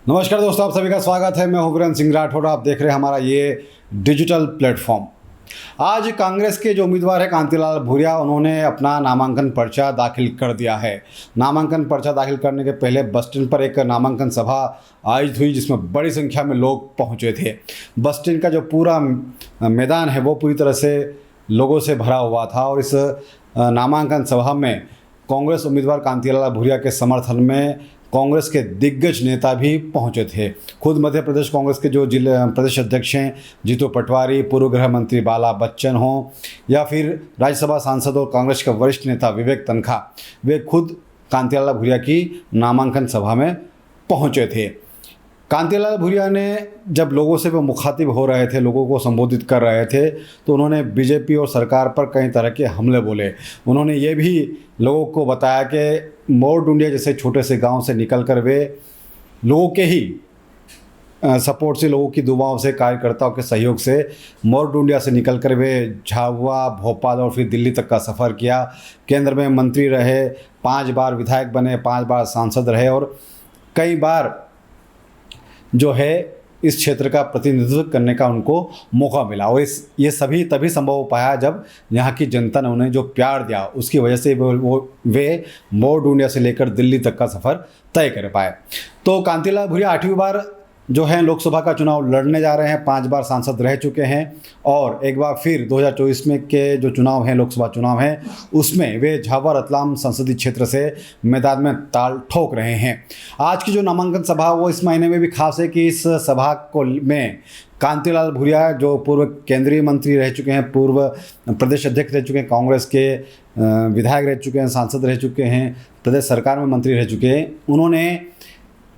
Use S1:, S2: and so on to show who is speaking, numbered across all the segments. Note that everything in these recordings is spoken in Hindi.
S1: नमस्कार दोस्तों, आप सभी का स्वागत है। मैं हूं वीरेंद्र सिंह राठौड़। आप देख रहे हैं हमारा ये डिजिटल प्लेटफॉर्म। आज कांग्रेस के जो उम्मीदवार है कांतिलाल भूरिया, उन्होंने अपना नामांकन पर्चा दाखिल कर दिया है। नामांकन पर्चा दाखिल करने के पहले बस स्टैंड पर एक नामांकन सभा आयोजित हुई, जिसमें बड़ी संख्या में लोग पहुंचे थे। बस स्टैंड का जो पूरा मैदान है वो पूरी तरह से लोगों से भरा हुआ था और इस नामांकन सभा में कांग्रेस उम्मीदवार कांतिलाल भूरिया के समर्थन में कांग्रेस के दिग्गज नेता भी पहुंचे थे। खुद मध्य प्रदेश कांग्रेस के जो जिला प्रदेश अध्यक्ष हैं जीतू पटवारी, पूर्व गृह मंत्री बाला बच्चन हों या फिर राज्यसभा सांसद और कांग्रेस के वरिष्ठ नेता विवेक तन्खा, वे खुद कांतिलाल भूरिया की नामांकन सभा में पहुंचे थे। कांतिलाल भूरिया ने जब लोगों से वो मुखातिब हो रहे थे, लोगों को संबोधित कर रहे थे, तो उन्होंने बीजेपी और सरकार पर कई तरह के हमले बोले। उन्होंने ये भी लोगों को बताया कि मोर डुंडिया जैसे छोटे से गांव से निकलकर वे लोगों के ही सपोर्ट से, लोगों की दुआओं से, कार्यकर्ताओं के सहयोग से मोर डुंडिया से निकलकर वे झाबुआ, भोपाल और फिर दिल्ली तक का सफ़र किया। केंद्र में मंत्री रहे, 5 बार विधायक बने, 5 बार सांसद रहे और कई बार जो है इस क्षेत्र का प्रतिनिधित्व करने का उनको मौका मिला। और ये सभी तभी संभव हो पाया जब यहाँ की जनता ने उन्हें जो प्यार दिया, उसकी वजह से वे मोर डुंडिया से लेकर दिल्ली तक का सफ़र तय कर पाए। तो कांतिलाल भूरिया 8वीं बार जो है लोकसभा का चुनाव लड़ने जा रहे हैं। 5 बार सांसद रह चुके हैं और एक बार फिर 2024 में के जो चुनाव हैं, लोकसभा चुनाव हैं, उसमें वे झाबुआ रतलाम संसदीय क्षेत्र से मैदान में ताल ठोक रहे हैं। आज की जो नामांकन सभा वो इस महीने में भी खास है कि इस सभा को में कांतिलाल भूरिया जो पूर्व केंद्रीय मंत्री रह चुके हैं, पूर्व प्रदेश अध्यक्ष रह चुके हैं, कांग्रेस के विधायक रह चुके हैं, सांसद रह चुके हैं, प्रदेश सरकार में मंत्री रह चुके हैं, उन्होंने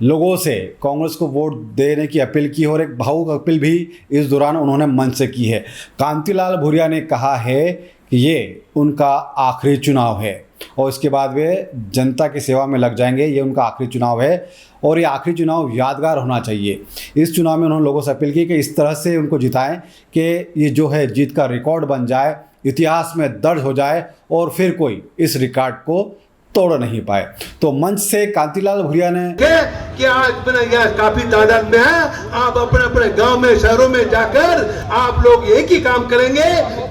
S1: लोगों से कांग्रेस को वोट देने की अपील की और एक भावुक अपील भी इस दौरान उन्होंने मंच से की है। कांतिलाल भूरिया ने कहा है कि ये उनका आखिरी चुनाव है और इसके बाद वे जनता की सेवा में लग जाएंगे। ये उनका आखिरी चुनाव है और ये आखिरी चुनाव यादगार होना चाहिए। इस चुनाव में उन्होंने लोगों से अपील की कि इस तरह से उनको जिताएं कि ये जो है जीत का रिकॉर्ड बन जाए, इतिहास में दर्ज हो जाए और फिर कोई इस रिकॉर्ड को तोड़ नहीं पाए। तो मंच से कांतिलाल भूरिया ने
S2: कि आज यहाँ काफी तादाद में है, आप अपने अपने गांव में, शहरों में जाकर आप लोग एक ही काम करेंगे।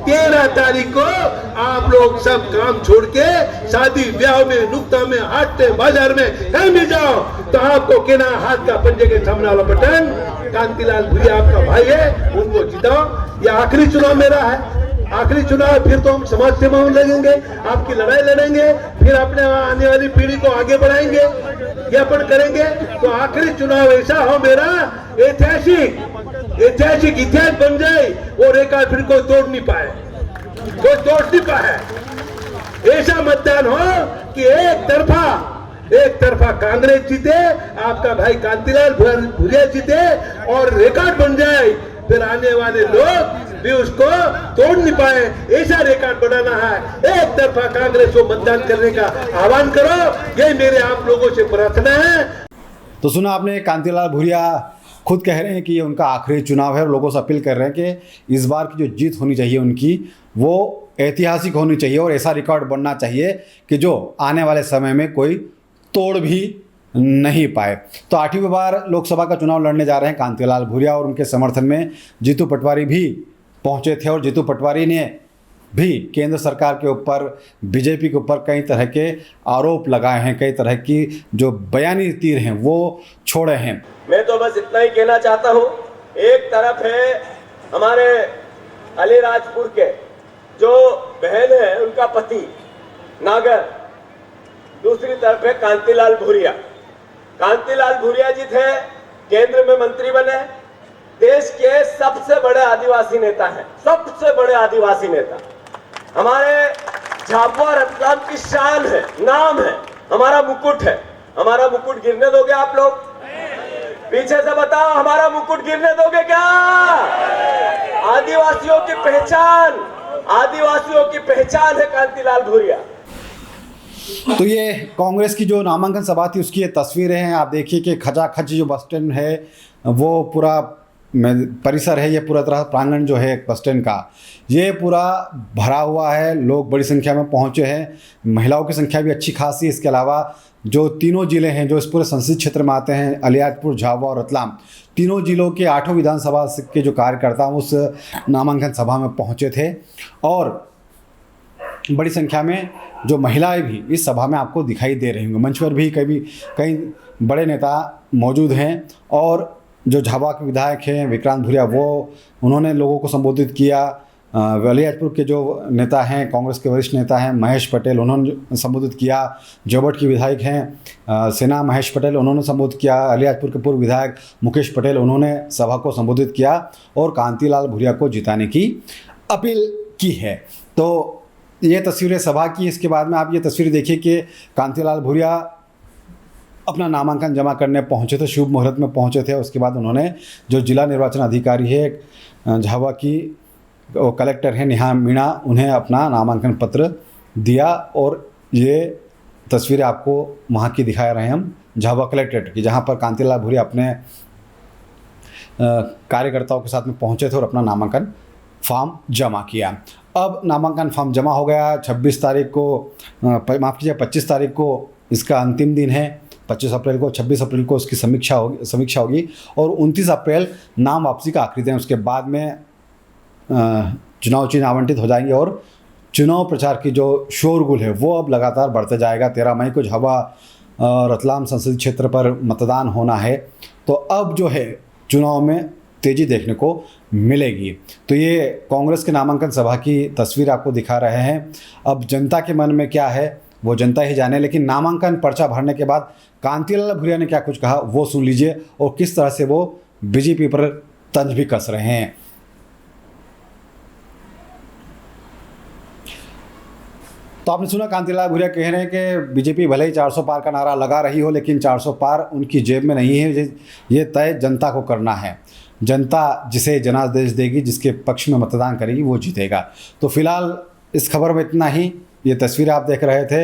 S2: 13 तारीख को आप लोग सब काम छोड़ के शादी ब्याह में, नुक्ता में, हाट में, बाजार में कहीं भी जाओ तो आपको कहना हाथ का पंजे के सामने वाला बटन कांतिलाल भूरिया आपका भाई है, उनको जिताओ। ये आखिरी चुनाव मेरा है, आखिरी चुनाव। फिर तो हम समाज सेवा में लगेंगे, आपकी लड़ाई लड़ेंगे, फिर अपने आने वाली पीढ़ी को आगे बढ़ाएंगे, ज्ञापन करेंगे। तो आखिरी चुनाव ऐसा हो मेरा ऐतिहासिक इतिहास बन जाए और एक फिर कोई तोड़ नहीं पाए, कोई तोड़ नहीं पाए। ऐसा मतदान हो कि एक तरफा कांग्रेस जीते, आपका भाई कांतिलाल भूरिया जीते और रिकॉर्ड बन जाए, फिर आने वाले लोग भी उसको तोड़ नहीं पाए। ऐसा रिकॉर्ड बनाना है। एक तरफा कांग्रेस को मतदान करने का आह्वान करो, ये मेरे आप लोगों से प्रार्थना है।
S1: तो सुना आपने, कांतिलाल भूरिया खुद कह रहे हैं कि ये उनका आखिरी चुनाव है और लोगों से अपील कर रहे हैं कि इस बार की जो जीत होनी चाहिए उनकी, वो ऐतिहासिक होनी चाहिए और ऐसा रिकॉर्ड बनना चाहिए कि जो आने वाले समय में कोई तोड़ भी नहीं पाए। तो 8वीं बार लोकसभा का चुनाव लड़ने जा रहे हैं कांतिलाल भूरिया और उनके समर्थन में जीतू पटवारी भी पहुंचे थे और जीतू पटवारी ने भी केंद्र सरकार के ऊपर, बीजेपी के ऊपर कई तरह के आरोप लगाए हैं, कई तरह की जो बयानी तीर हैं वो छोड़े हैं।
S3: मैं तो बस इतना ही कहना चाहता हूं, एक तरफ है हमारे अलीराजपुर के जो बहन है उनका पति नागर, दूसरी तरफ है कांतिलाल भूरिया। कांतिलाल भूरिया जी थे, केंद्र में मंत्री बने, देश के सबसे बड़े आदिवासी नेता हैं, सबसे बड़े आदिवासी नेता। हमारे झाबुआ रतलाम की शान है, नाम है, हमारा मुकुट है। हमारा मुकुट गिरने दोगे आप लोग? पीछे से बताओ, हमारा मुकुट गिरने दोगे क्या? आदिवासियों की पहचान है कांतिलाल भूरिया।
S1: तो ये कांग्रेस की जो नामांकन सभा थी उसकी ये तस्वीरें हैं। आप देखिए कि खचाखच जो बस स्टैंड है वो पूरा परिसर है, ये पूरा तरह प्रांगण जो है बस स्टैंड का ये पूरा भरा हुआ है। लोग बड़ी संख्या में पहुंचे हैं, महिलाओं की संख्या भी अच्छी खासी है। इसके अलावा जो तीनों ज़िले हैं जो इस पूरे संसदीय क्षेत्र में आते हैं, अलियाजपुर, झाबुआ और रतलाम, तीनों ज़िलों के 8 विधानसभा के जो कार्यकर्ता उस नामांकन सभा में पहुंचे थे और बड़ी संख्या में जो महिलाएं भी इस सभा में आपको दिखाई दे रही होंगी। मंच पर भी कई बड़े नेता मौजूद हैं और जो झाबुआ के विधायक हैं विक्रांत भूरिया, वो उन्होंने लोगों को संबोधित किया। अलियाजपुर के जो नेता हैं, कांग्रेस के वरिष्ठ नेता हैं महेश पटेल, उन्होंने संबोधित किया। जोबट के विधायक हैं सेना महेश पटेल, उन्होंने संबोधित किया। अलियाजपुर के पूर्व विधायक मुकेश पटेल, उन्होंने सभा को संबोधित किया और कांतिलाल भूरिया को जिताने की अपील की है। तो ये तस्वीरें सभा की। इसके बाद में आप ये तस्वीर देखिए कि कांतिलाल भूरिया अपना नामांकन जमा करने पहुंचे थे, शुभ मुहूर्त में पहुंचे थे। उसके बाद उन्होंने जो जिला निर्वाचन अधिकारी है झाबुआ की, वो कलेक्टर है नेहा मीणा, उन्हें अपना नामांकन पत्र दिया और ये तस्वीरें आपको वहाँ की दिखा रहे हैं हम झाबुआ कलेक्ट्रेट की, जहाँ पर कांतिलाल भूरिया अपने कार्यकर्ताओं के साथ में पहुँचे थे और अपना नामांकन फॉर्म जमा किया। अब नामांकन फॉर्म जमा हो गया। 26 तारीख को, माफ़ कीजिए 25 तारीख को इसका अंतिम दिन है। 25 अप्रैल को, 26 अप्रैल को उसकी समीक्षा होगी और 29 अप्रैल नाम वापसी का आखिरी दिन। उसके बाद में चुनाव चिन्ह आवंटित हो जाएंगे और चुनाव प्रचार की जो शोरगुल है वो अब लगातार बढ़ते जाएगा। 13 मई को झाबुआ रतलाम संसदीय क्षेत्र पर मतदान होना है, तो अब जो है चुनाव में तेज़ी देखने को मिलेगी। तो ये कांग्रेस के नामांकन सभा की तस्वीर आपको दिखा रहे हैं। अब जनता के मन में क्या है वो जनता ही जाने, लेकिन नामांकन पर्चा भरने के बाद कांतिलाल भूरिया ने क्या कुछ कहा वो सुन लीजिए और किस तरह से वो बीजेपी पर तंज भी कस रहे हैं। तो आपने सुना कांतिलाल भूरिया कह रहे हैं कि बीजेपी भले ही 400 पार का नारा लगा रही हो, लेकिन 400 पार उनकी जेब में नहीं है। ये तय जनता को करना है। जनता जिसे जनादेश देगी, जिसके पक्ष में मतदान करेगी, वो जीतेगा। तो फिलहाल इस खबर में इतना ही। ये तस्वीर आप देख रहे थे।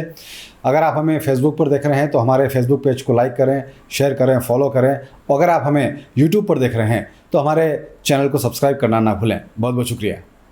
S1: अगर आप हमें फेसबुक पर देख रहे हैं तो हमारे फेसबुक पेज को लाइक करें, शेयर करें, फॉलो करें। और अगर आप हमें यूट्यूब पर देख रहे हैं तो हमारे चैनल को सब्सक्राइब करना ना भूलें। बहुत बहुत शुक्रिया।